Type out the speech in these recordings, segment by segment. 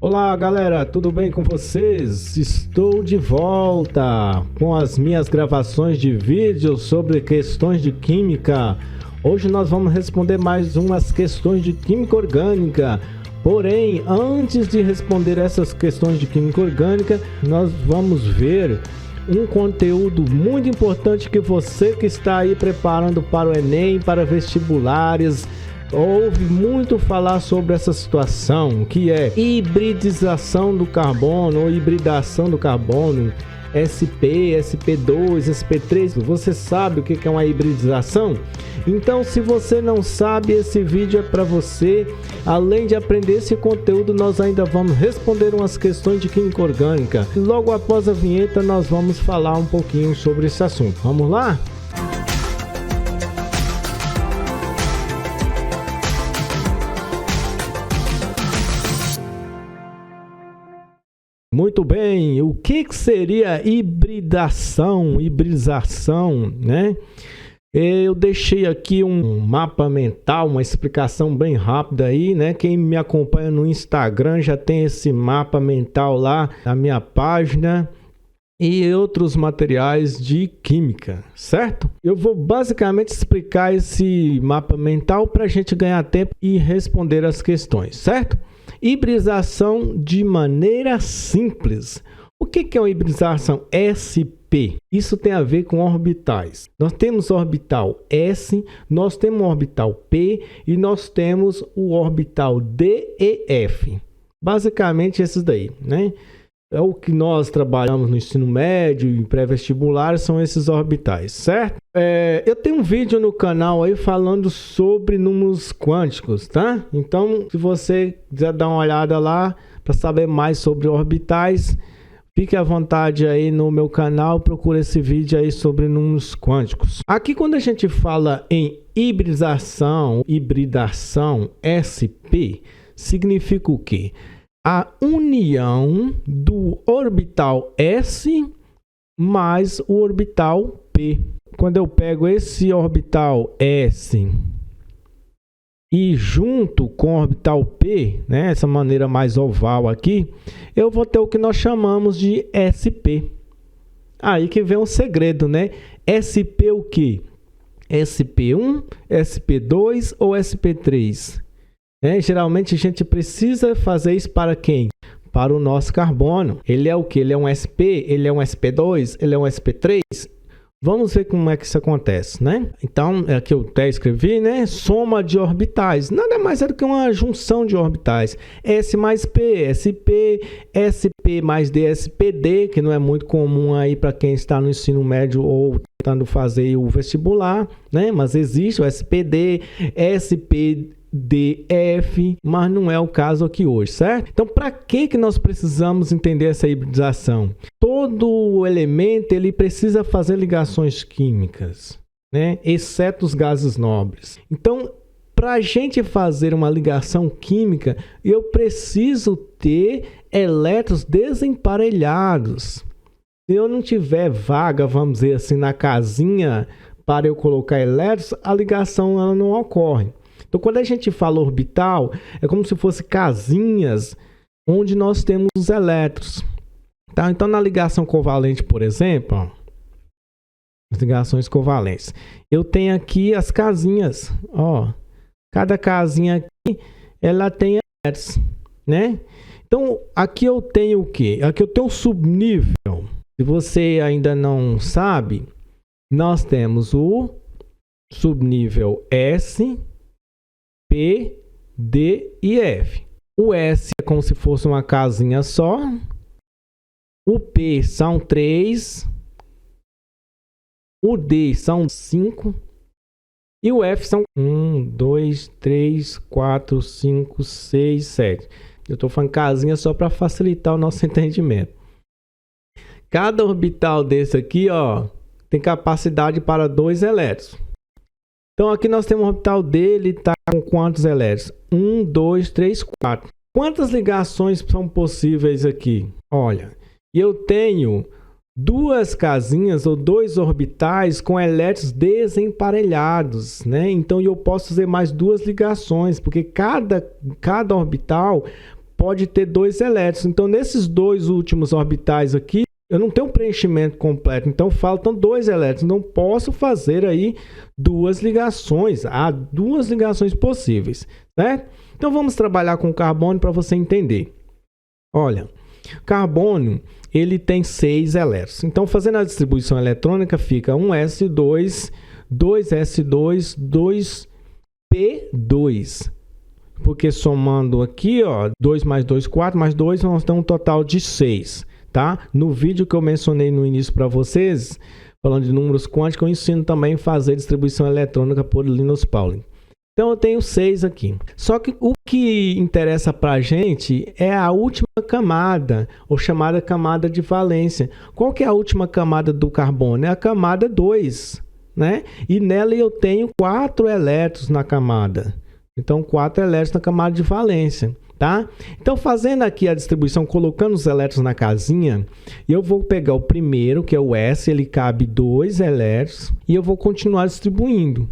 Olá galera, tudo bem com vocês? Estou de volta com as minhas gravações de vídeos sobre questões de química. Hoje nós vamos responder mais umas questões de química orgânica. Porém, antes de responder essas questões de química orgânica, nós vamos ver um conteúdo muito importante que você que está aí preparando para o Enem, para vestibulares, ouve muito falar sobre essa situação, que é hibridização do carbono ou hibridação do carbono, SP, SP2, SP3. Você sabe o que é uma hibridização? Então, se você não sabe, esse vídeo é para você. Além de aprender esse conteúdo, nós ainda vamos responder umas questões de química orgânica. Logo após a vinheta, nós vamos falar um pouquinho sobre esse assunto. Vamos lá? Muito bem, o que seria hibridação, né? Eu deixei aqui um mapa mental, uma explicação bem rápida aí, né? Quem me acompanha no Instagram já tem esse mapa mental lá na minha página e outros materiais de química, certo? Eu vou basicamente explicar esse mapa mental para a gente ganhar tempo e responder as questões, certo? Hibridização de maneira simples. O que é uma hibridização SP? Isso tem a ver com orbitais. Nós temos orbital S, nós temos orbital P e nós temos o orbital D e F. Basicamente esses daí, né? É o que nós trabalhamos no ensino médio e pré-vestibular, são esses orbitais, certo? Eu tenho um vídeo no canal aí falando sobre números quânticos, tá? Então, se você quiser dar uma olhada lá para saber mais sobre orbitais, fique à vontade aí no meu canal, procure esse vídeo aí sobre números quânticos. Aqui, quando a gente fala em hibridação SP, significa o quê? A união do orbital S mais o orbital P. Quando eu pego esse orbital S e junto com o orbital P, né, essa maneira mais oval aqui, eu vou ter o que nós chamamos de SP. Aí que vem um segredo, né? SP o quê? SP1, SP2 ou SP3? Geralmente a gente precisa fazer isso para quem? Para o nosso carbono. Ele é o que? Ele é um SP? Ele é um SP2? Ele é um SP3? Vamos ver como é que isso acontece, né? Então, aqui eu até escrevi, né? Soma de orbitais. Nada mais é do que uma junção de orbitais. S mais P, SP, SP mais D, SPD, que não é muito comum aí para quem está no ensino médio ou tentando fazer o vestibular, né? Mas existe o SPD, SP DF, mas não é o caso aqui hoje, certo? Então, para que nós precisamos entender essa hibridização? Todo elemento ele precisa fazer ligações químicas, né? Exceto os gases nobres. Então, para a gente fazer uma ligação química, eu preciso ter elétrons desemparelhados. Se eu não tiver vaga, vamos dizer assim, na casinha para eu colocar elétrons, a ligação ela não ocorre. Então, quando a gente fala orbital, é como se fosse casinhas onde nós temos os elétrons. Tá? Então, na ligação covalente, por exemplo, ó, as ligações covalentes, eu tenho aqui as casinhas. Ó, cada casinha aqui, ela tem elétrons, né? Então, aqui eu tenho o quê? Aqui eu tenho o subnível. Se você ainda não sabe, nós temos o subnível S, P, D e F. O S é como se fosse uma casinha só. O P são 3. O D são 5. E o F são 1, 2, 3, 4, 5, 6, 7. Eu estou falando casinha só para facilitar o nosso entendimento. Cada orbital desse aqui, ó, tem capacidade para 2 elétrons. Então, aqui nós temos o orbital D, ele está com quantos elétrons? 1, 2, 3, 4. Quantas ligações são possíveis aqui? Olha, eu tenho 2 casinhas ou 2 orbitais com elétrons desemparelhados, né? Então, eu posso fazer mais 2 ligações, porque cada orbital pode ter 2 elétrons. Então, nesses 2 últimos orbitais aqui, eu não tenho um preenchimento completo. Então, faltam 2 elétrons. Não posso fazer aí 2 ligações. Há 2 ligações possíveis, certo? Então, vamos trabalhar com o carbono para você entender. Olha, carbono, ele tem 6 elétrons. Então, fazendo a distribuição eletrônica, fica 1s2, 2s2, 2p2. Porque somando aqui, ó, 2 mais 2, 4, mais 2, nós temos um total de 6, tá? No vídeo que eu mencionei no início para vocês, falando de números quânticos, eu ensino também a fazer distribuição eletrônica por Linus Pauling. Então, eu tenho 6 aqui. Só que o que interessa para a gente é a última camada, ou chamada camada de valência. Qual que é a última camada do carbono? É a camada 2, né? E nela eu tenho 4 elétrons na camada. Então, 4 elétrons na camada de valência, tá? Então, fazendo aqui a distribuição, colocando os elétrons na casinha, eu vou pegar o primeiro, que é o S, ele cabe 2 elétrons, e eu vou continuar distribuindo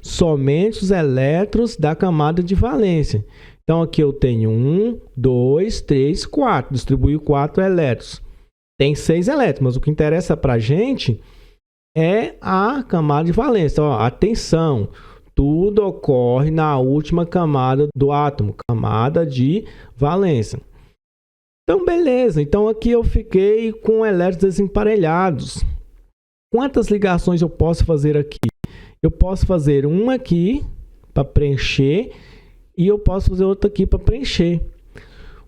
somente os elétrons da camada de valência. Então, aqui eu tenho 1, 2, 3, 4. Distribuí 4 elétrons. Tem 6 elétrons, mas o que interessa para a gente é a camada de valência. Ó, atenção, tudo ocorre na última camada do átomo, camada de valência. Então, beleza. Então, aqui eu fiquei com elétrons desemparelhados. Quantas ligações eu posso fazer aqui? Eu posso fazer uma aqui para preencher e eu posso fazer outra aqui para preencher.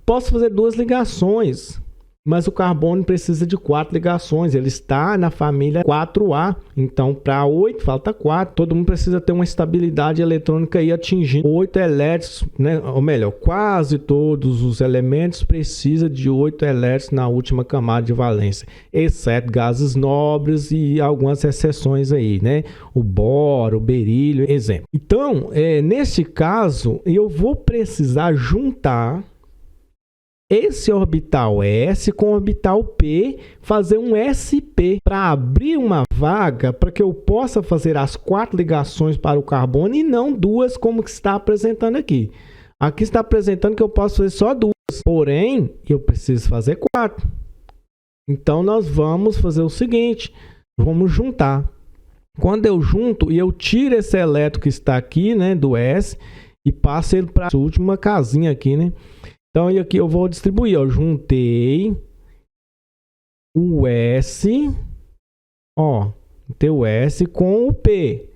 Posso fazer 2 ligações, mas o carbono precisa de 4 ligações. Ele está na família 4A. Então, para 8, falta 4. Todo mundo precisa ter uma estabilidade eletrônica aí atingindo 8 elétrons, né? Ou melhor, quase todos os elementos precisam de 8 elétrons na última camada de valência, exceto gases nobres e algumas exceções aí, né? O boro, o berílio, exemplo. Então, nesse caso, eu vou precisar juntar esse orbital S com o orbital P, fazer um SP para abrir uma vaga para que eu possa fazer as 4 ligações para o carbono e não 2 como que está apresentando aqui. Aqui está apresentando que eu posso fazer só 2, porém eu preciso fazer 4. Então nós vamos fazer o seguinte, vamos juntar. Quando eu junto e eu tiro esse elétron que está aqui, né, do S, e passo ele para a última casinha aqui, né? Então, aqui eu vou distribuir, ó, juntei o S, ó, juntei o S com o P,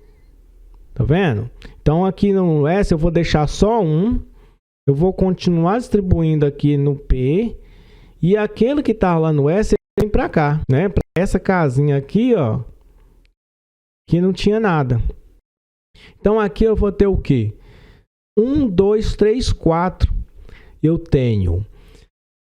tá vendo? Então, aqui no S eu vou deixar só um, eu vou continuar distribuindo aqui no P, e aquele que tá lá no S, vem para cá, né? Para essa casinha aqui, ó, que não tinha nada. Então, aqui eu vou ter o quê? 1, 2, 3, 4. Eu tenho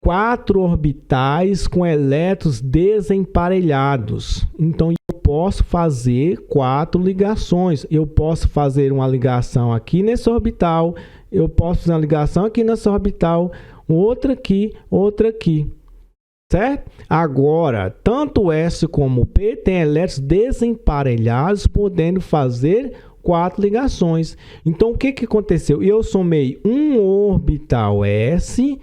4 orbitais com elétrons desemparelhados. Então, eu posso fazer 4 ligações. Eu posso fazer uma ligação aqui nesse orbital. Eu posso fazer uma ligação aqui nessa orbital. Outra aqui, outra aqui. Certo? Agora, tanto o S como o P têm elétrons desemparelhados, podendo fazer 4 ligações. Então, o que aconteceu? Eu somei um orbital S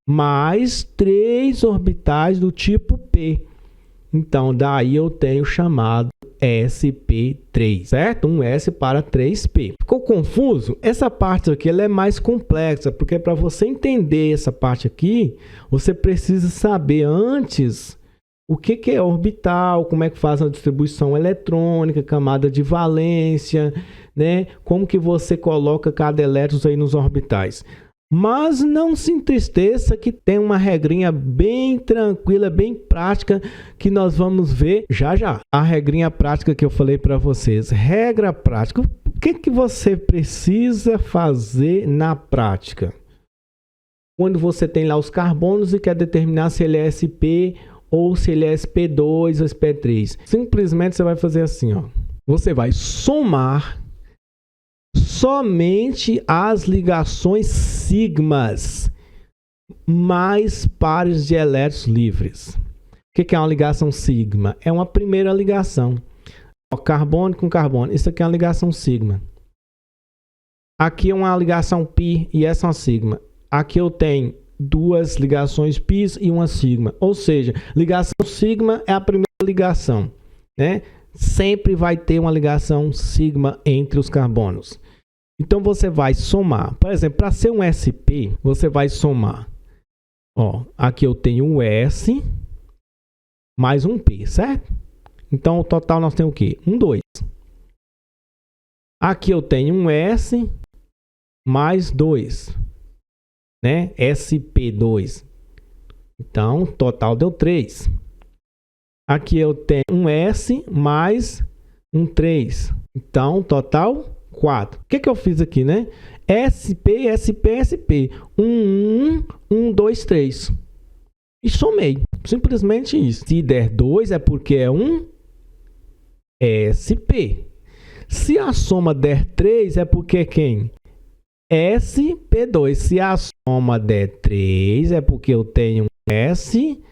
mais 3 orbitais do tipo P. Então, daí eu tenho chamado sp3, certo? Um S para 3p. Ficou confuso? Essa parte aqui ela é mais complexa, porque para você entender essa parte aqui, você precisa saber antes o que é orbital, como é que faz a distribuição eletrônica, camada de valência, né? Como que você coloca cada elétron aí nos orbitais. Mas não se entristeça que tem uma regrinha bem tranquila, bem prática, que nós vamos ver já já. A regrinha prática que eu falei para vocês. Regra prática. O que você precisa fazer na prática? Quando você tem lá os carbonos e quer determinar se ele é SP ou se ele é SP2 ou SP3. Simplesmente você vai fazer assim, ó. Você vai somar somente as ligações sigmas mais pares de elétrons livres. O que é uma ligação sigma? É uma primeira ligação. Ó, carbono com carbono. Isso aqui é uma ligação sigma. Aqui é uma ligação pi e essa é uma sigma. Aqui eu tenho duas ligações π e uma sigma. Ou seja, ligação sigma é a primeira ligação, né? Sempre vai ter uma ligação sigma entre os carbonos. Então você vai somar. Por exemplo, para ser um sp, você vai somar. Ó, aqui eu tenho um S mais um P, certo? Então o total nós temos o quê? 2. Aqui eu tenho um S mais 2, né? SP2. Então, o total deu 3. Aqui eu tenho um S mais um 3. Então, total 4. O que eu fiz aqui, né? SP, SP, SP. 1, 2, 3. E somei. Simplesmente isso. Se der 2 é porque é um SP. Se a soma der 3 é porque quem? SP2. Se a soma der 3 é porque eu tenho SP2.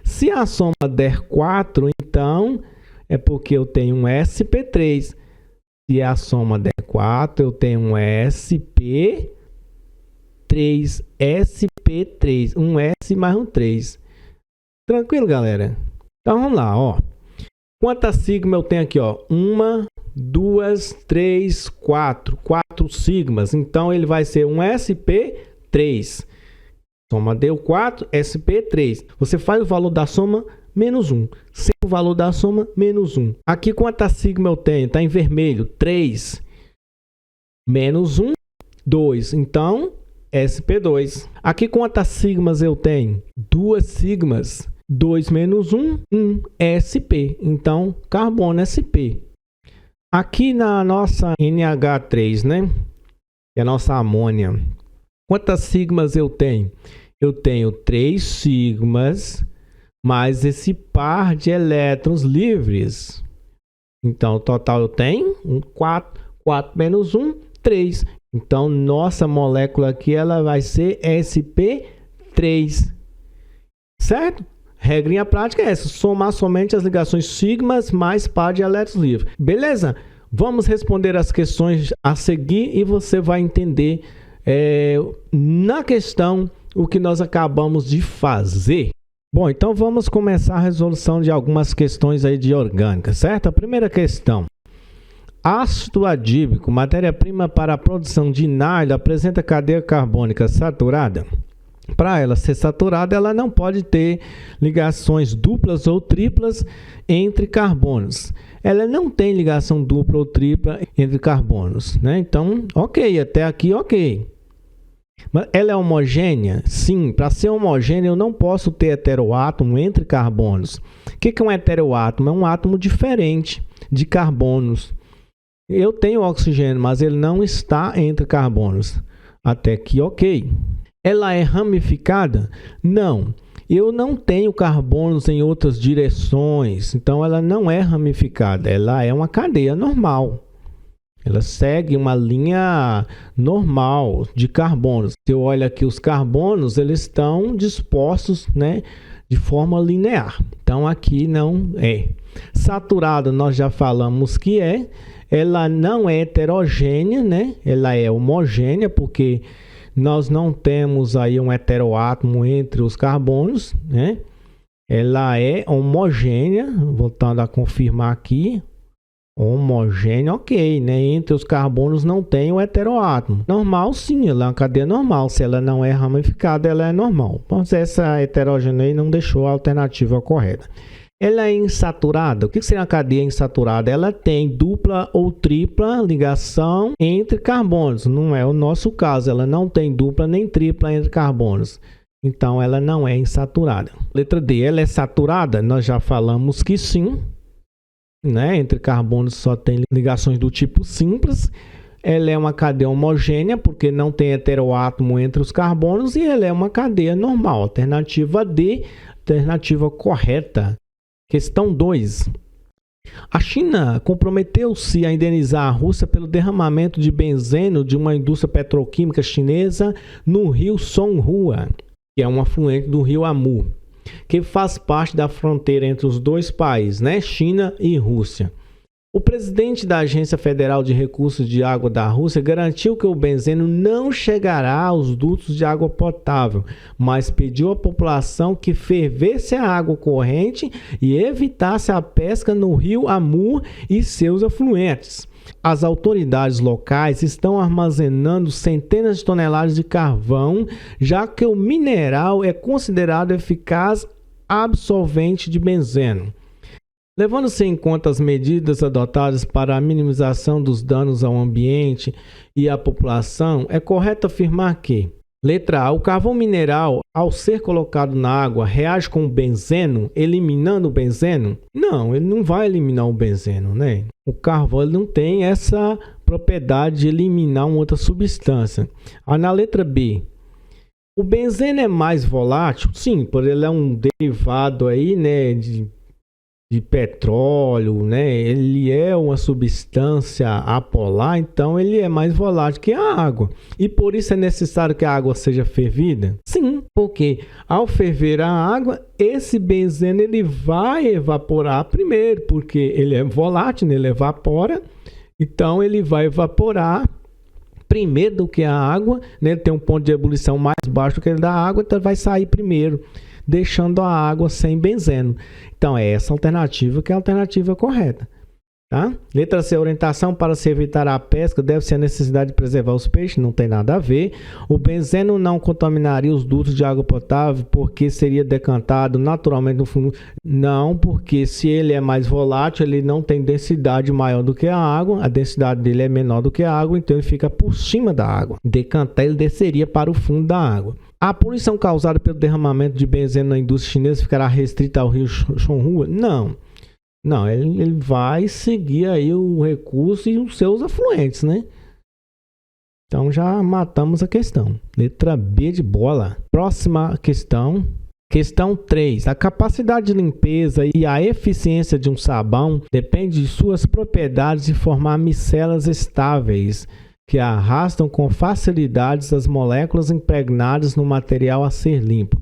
Se a soma der 4, então é porque eu tenho um SP3. Se a soma der 4, eu tenho um SP3. SP3. Um S mais um 3. Tranquilo, galera? Então vamos lá, ó. Quantas sigmas eu tenho aqui, ó? 1, 2, 3, 4. 4 sigmas. Então ele vai ser um SP3. Soma deu 4, SP3. Você faz o valor da soma menos 1. Sem o valor da soma, menos 1. Aqui quantas sigma eu tenho? Está em vermelho. 3. Menos 1, 2. Então, SP2. Aqui quantas sigmas eu tenho? 2 sigmas. 2 menos 1, 1. SP. Então, carbono SP. Aqui na nossa NH3, né? Que é a nossa amônia. Quantas sigmas eu tenho? Eu tenho 3 sigmas mais esse par de elétrons livres. Então, o total eu tenho 4. 4 menos 1, 3. Então, nossa molécula aqui ela vai ser SP3. Certo? Regrinha prática é essa. Somar somente as ligações sigmas mais par de elétrons livres. Beleza? Vamos responder as questões a seguir e você vai entender na questão o que nós acabamos de fazer. Bom, então vamos começar a resolução de algumas questões aí de orgânica, certo? A primeira questão. Ácido adíbico, matéria-prima para a produção de nylon, apresenta cadeia carbônica saturada. Para ela ser saturada, ela não pode ter ligações duplas ou triplas entre carbonos. Ela não tem ligação dupla ou tripla entre carbonos, né? Então, ok, até aqui ok. Mas ela é homogênea? Sim, para ser homogênea eu não posso ter heteroátomo entre carbonos. O que é um heteroátomo? É um átomo diferente de carbonos. Eu tenho oxigênio, mas ele não está entre carbonos. Até aqui ok. Ela é ramificada? Não. Eu não tenho carbonos em outras direções, então ela não é ramificada. Ela é uma cadeia normal. Ela segue uma linha normal de carbonos. Se eu olho aqui os carbonos, eles estão dispostos, né, de forma linear. Então aqui não é. Saturada nós já falamos que é. Ela não é heterogênea, né? Ela é homogênea porque nós não temos aí um heteroátomo entre os carbonos, né? Ela é homogênea, voltando a confirmar aqui. Homogênea, ok, né? Entre os carbonos não tem o heteroátomo. Normal, sim, ela é uma cadeia normal. Se ela não é ramificada, ela é normal. Mas essa heterogênea aí não deixou a alternativa correta. Ela é insaturada. O que seria uma cadeia insaturada? Ela tem dupla ou tripla ligação entre carbonos. Não é o nosso caso. Ela não tem dupla nem tripla entre carbonos. Então, ela não é insaturada. Letra D. Ela é saturada? Nós já falamos que sim. Né? Entre carbonos só tem ligações do tipo simples. Ela é uma cadeia homogênea porque não tem heteroátomo entre os carbonos. E ela é uma cadeia normal. Alternativa D. Alternativa correta. Questão 2. A China comprometeu-se a indenizar a Rússia pelo derramamento de benzeno de uma indústria petroquímica chinesa no rio Songhua, que é um afluente do rio Amu, que faz parte da fronteira entre os dois países, né? China e Rússia. O presidente da Agência Federal de Recursos de Água da Rússia garantiu que o benzeno não chegará aos dutos de água potável, mas pediu à população que fervesse a água corrente e evitasse a pesca no rio Amur e seus afluentes. As autoridades locais estão armazenando centenas de toneladas de carvão, já que o mineral é considerado eficaz absorvente de benzeno. Levando-se em conta as medidas adotadas para a minimização dos danos ao ambiente e à população, é correto afirmar que: letra A. O carvão mineral, ao ser colocado na água, reage com o benzeno, eliminando o benzeno? Não, ele não vai eliminar o benzeno, né? O carvão ele não tem essa propriedade de eliminar uma outra substância. Aí na letra B. O benzeno é mais volátil? Sim, porque ele é um derivado aí, né, de petróleo, né? Ele é uma substância apolar, então ele é mais volátil que a água. E por isso é necessário que a água seja fervida? Sim, porque ao ferver a água, esse benzeno ele vai evaporar primeiro, porque ele é volátil, né? Ele evapora, então ele vai evaporar primeiro do que a água, né? Ele tem um ponto de ebulição mais baixo do que ele da água, então vai sair primeiro, deixando a água sem benzeno. Então, é essa alternativa que é a alternativa correta. Tá? Letra C. Orientação para se evitar a pesca deve ser a necessidade de preservar os peixes. Não tem nada a ver. O benzeno não contaminaria os dutos de água potável porque seria decantado naturalmente no fundo. Não, porque se ele é mais volátil, ele não tem densidade maior do que a água. A densidade dele é menor do que a água, então ele fica por cima da água. Decantar, ele desceria para o fundo da água. A poluição causada pelo derramamento de benzeno na indústria chinesa ficará restrita ao rio Chonhua? Não. Não, ele vai seguir aí o recurso e os seus afluentes, né? Então já matamos a questão. Letra B de bola. Próxima questão. Questão 3. A capacidade de limpeza e a eficiência de um sabão depende de suas propriedades de formar micelas estáveis, que arrastam com facilidade as moléculas impregnadas no material a ser limpo.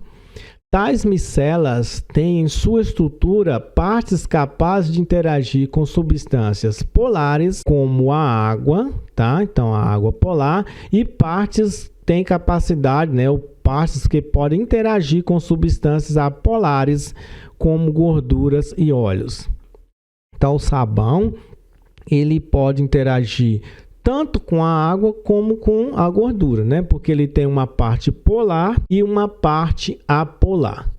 Tais micelas têm em sua estrutura partes capazes de interagir com substâncias polares, como a água, tá? Então, a água polar, e partes têm capacidade, né? Ou partes que podem interagir com substâncias apolares, como gorduras e óleos. Então, o sabão, ele pode interagir tanto com a água como com a gordura, né? Porque ele tem uma parte polar e uma parte apolar.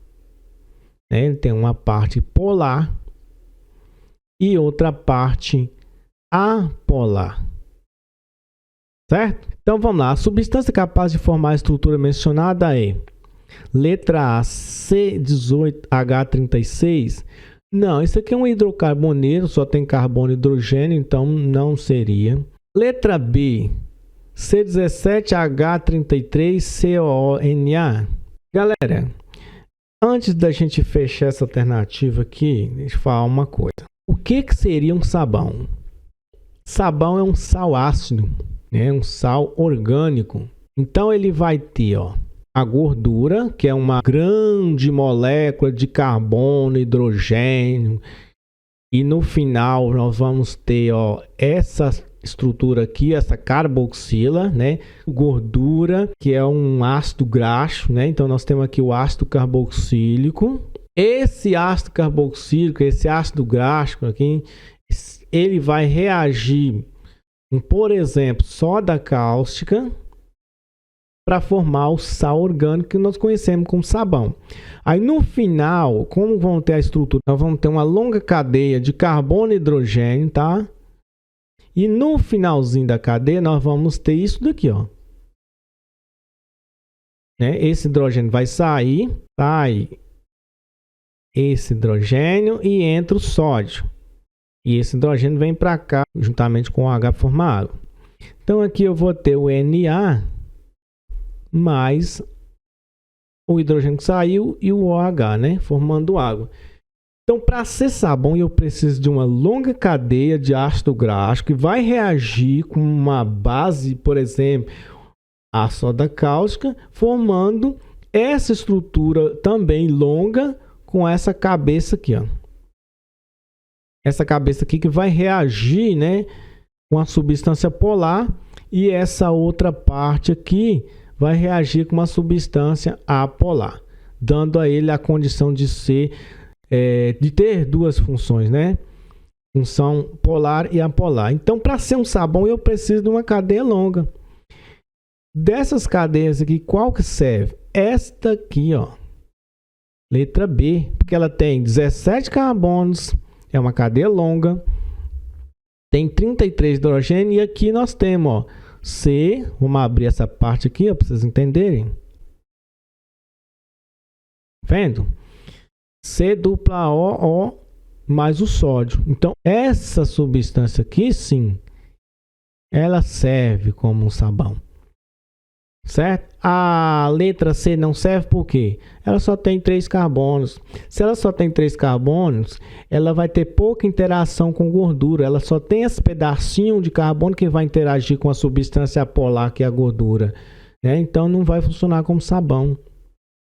Ele tem uma parte polar e outra parte apolar. Certo? Então vamos lá. A substância capaz de formar a estrutura mencionada é letra A, C18H36. Não, isso aqui é um hidrocarboneiro, só tem carbono e hidrogênio, então não seria. Letra B, C17H33COONA. Galera, antes da gente fechar essa alternativa aqui, deixa eu falar uma coisa. O que seria um sabão? Sabão é um sal ácido, né? Um sal orgânico. Então ele vai ter a gordura, que é uma grande molécula de carbono, hidrogênio. E no final nós vamos ter essa estrutura aqui, essa carboxila, né? Gordura, que é um ácido graxo, né? Então nós temos aqui o ácido carboxílico. Esse ácido carboxílico, esse ácido graxo aqui, ele vai reagir com, por exemplo, soda cáustica para formar o sal orgânico que nós conhecemos como sabão. Aí no final, como vão ter a estrutura? Nós vamos ter uma longa cadeia de carbono e hidrogênio, tá? E no finalzinho da cadeia, nós vamos ter isso daqui, né? Esse hidrogênio vai sair, sai esse hidrogênio e entra o sódio. E esse hidrogênio vem para cá, juntamente com o H para formar água. Então aqui eu vou ter o Na mais o hidrogênio que saiu e o OH, né? Formando água. Então, para ser sabão, eu preciso de uma longa cadeia de ácido graxo que vai reagir com uma base, por exemplo, a soda cáustica, formando essa estrutura também longa com essa cabeça aqui, essa cabeça aqui que vai reagir, né, com a substância polar, e essa outra parte aqui vai reagir com uma substância apolar, dando a ele a condição de ser, de ter duas funções, né? Função polar e apolar. Então, para ser um sabão, eu preciso de uma cadeia longa. Dessas cadeias aqui, qual que serve? Esta aqui, ó, letra B, porque ela tem 17 carbonos, é uma cadeia longa, tem 33 hidrogênio, e aqui nós temos, ó, C, vamos abrir essa parte aqui, para vocês entenderem. Vendo? C dupla O mais o sódio. Então, essa substância aqui, sim, ela serve como um sabão. Certo? A letra C não serve por quê? Ela só tem 3 carbonos. Se ela só tem 3 carbonos, ela vai ter pouca interação com gordura. Ela só tem esse pedacinho de carbono que vai interagir com a substância polar, que é a gordura, né? Então, não vai funcionar como sabão.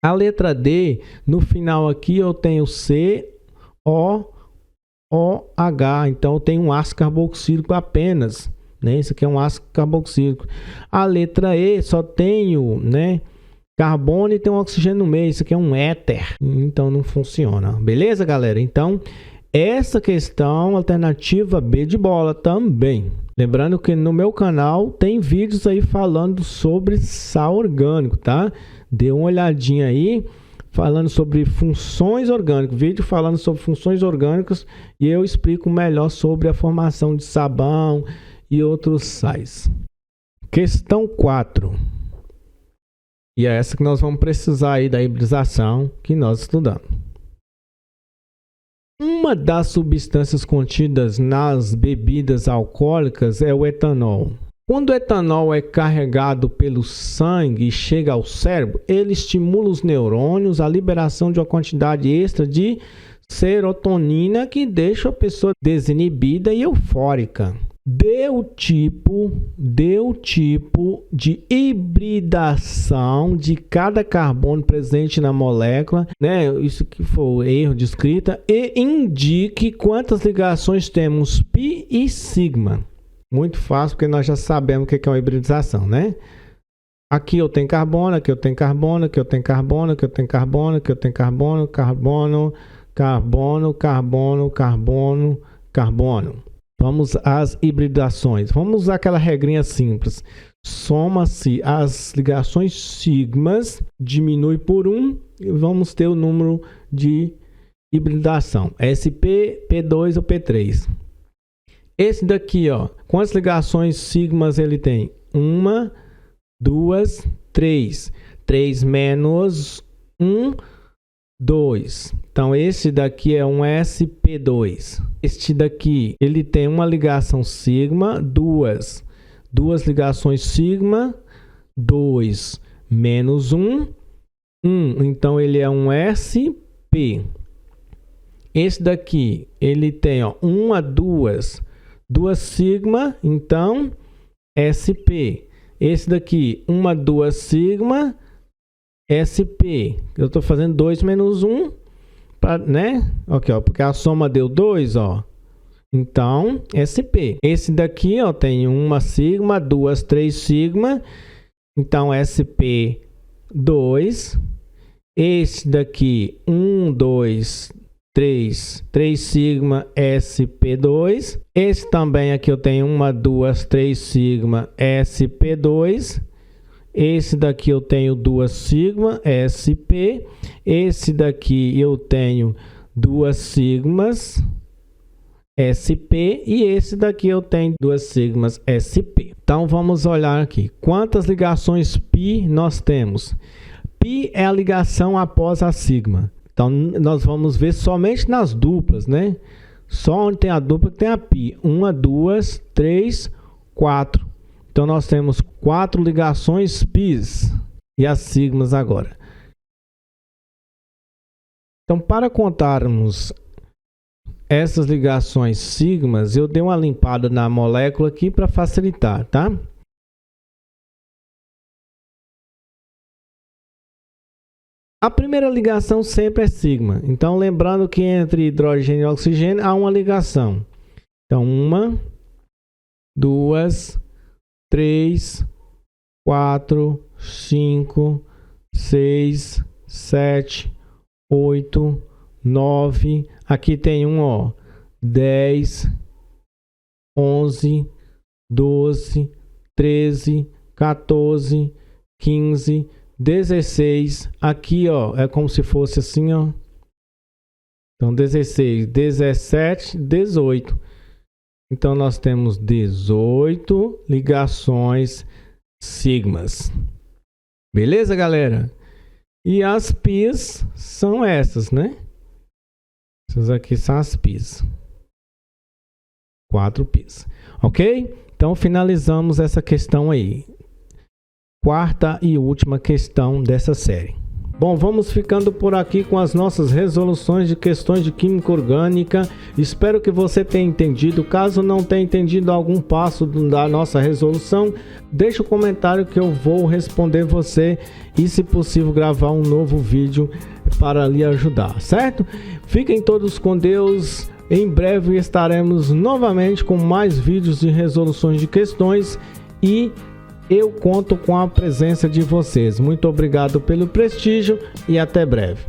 A letra D, no final aqui, eu tenho COOH. Então, eu tenho um ácido carboxílico apenas. Né? Isso aqui é um ácido carboxílico. A letra E só tenho, né, carbono e tem um oxigênio no meio. Isso aqui é um éter. Então não funciona. Beleza, galera? Então, essa questão, alternativa B de bola também. Lembrando que no meu canal tem vídeos aí falando sobre sal orgânico, tá? Dê uma olhadinha aí, falando sobre funções orgânicas, vídeo falando sobre funções orgânicas, e eu explico melhor sobre a formação de sabão e outros sais. Questão 4. E é essa que nós vamos precisar aí da hibridização que nós estudamos. Uma das substâncias contidas nas bebidas alcoólicas é o etanol. Quando o etanol é carregado pelo sangue e chega ao cérebro, ele estimula os neurônios à liberação de uma quantidade extra de serotonina que deixa a pessoa desinibida e eufórica. Deu tipo de hibridação de cada carbono presente na molécula, né? Isso que foi erro de escrita, e indique quantas ligações temos π e sigma. Muito fácil, porque nós já sabemos o que é uma hibridização, né? Aqui eu tenho carbono, aqui eu tenho carbono, aqui eu tenho carbono, aqui eu tenho carbono, aqui eu tenho carbono, carbono, carbono, carbono, carbono, carbono. Vamos às hibridações. Vamos usar aquela regrinha simples. Soma-se as ligações sigmas, diminui por 1 e vamos ter o número de hibridação. SP, P2 ou P3. Esse daqui, ó, quantas ligações sigmas ele tem? 1, 2, 3. 3 menos 1, 2. Então, esse daqui é um SP2. Este daqui, ele tem uma ligação sigma, duas ligações sigma, 2 menos 1, 1. Então, ele é um SP. Esse daqui, ele tem, ó, 1, 2 sigma, então, SP. Esse daqui, 1, 2 sigma, SP. Eu estou fazendo 2 menos 1, né? Ok, ó, porque a soma deu 2, ó. Então, SP. Esse daqui, ó, tem 1 sigma, 2, 3 sigma. Então, SP2. Esse daqui, 1, 2, 3 sigma, SP2. Esse também aqui eu tenho 1, 2, 3 sigma, SP2. Esse daqui eu tenho 2 sigma, SP. Esse daqui eu tenho 2 sigmas, SP. E esse daqui eu tenho 2 sigmas, SP. Então, vamos olhar aqui. Quantas ligações π nós temos? Π é a ligação após a sigma. Então, nós vamos ver somente nas duplas, né? Só onde tem a dupla tem a π. 1, 2, 3, 4. Então, nós temos 4 ligações πs e as sigmas agora. Então, para contarmos essas ligações sigmas, eu dei uma limpada na molécula aqui para facilitar, tá? A primeira ligação sempre é sigma. Então, lembrando que entre hidrogênio e oxigênio há uma ligação. Então, 1, 2, 3, 4, 5, 6, 7, 8, 9. Aqui tem um, ó. 10, 11, 12, 13, 14, 15, 16. Aqui, ó, é como se fosse assim, ó. Então, 16, 17, 18. Então, nós temos 18 ligações sigmas. Beleza, galera? E as pis são essas, né? Essas aqui são as pis. 4 pis. Ok? Então, finalizamos essa questão aí. Quarta e última questão dessa série. Bom, vamos ficando por aqui com as nossas resoluções de questões de química orgânica. Espero que você tenha entendido. Caso não tenha entendido algum passo da nossa resolução, deixa um comentário que eu vou responder você e, se possível, gravar um novo vídeo para lhe ajudar, certo? Fiquem todos com Deus. Em breve estaremos novamente com mais vídeos de resoluções de questões e eu conto com a presença de vocês. Muito obrigado pelo prestígio e até breve.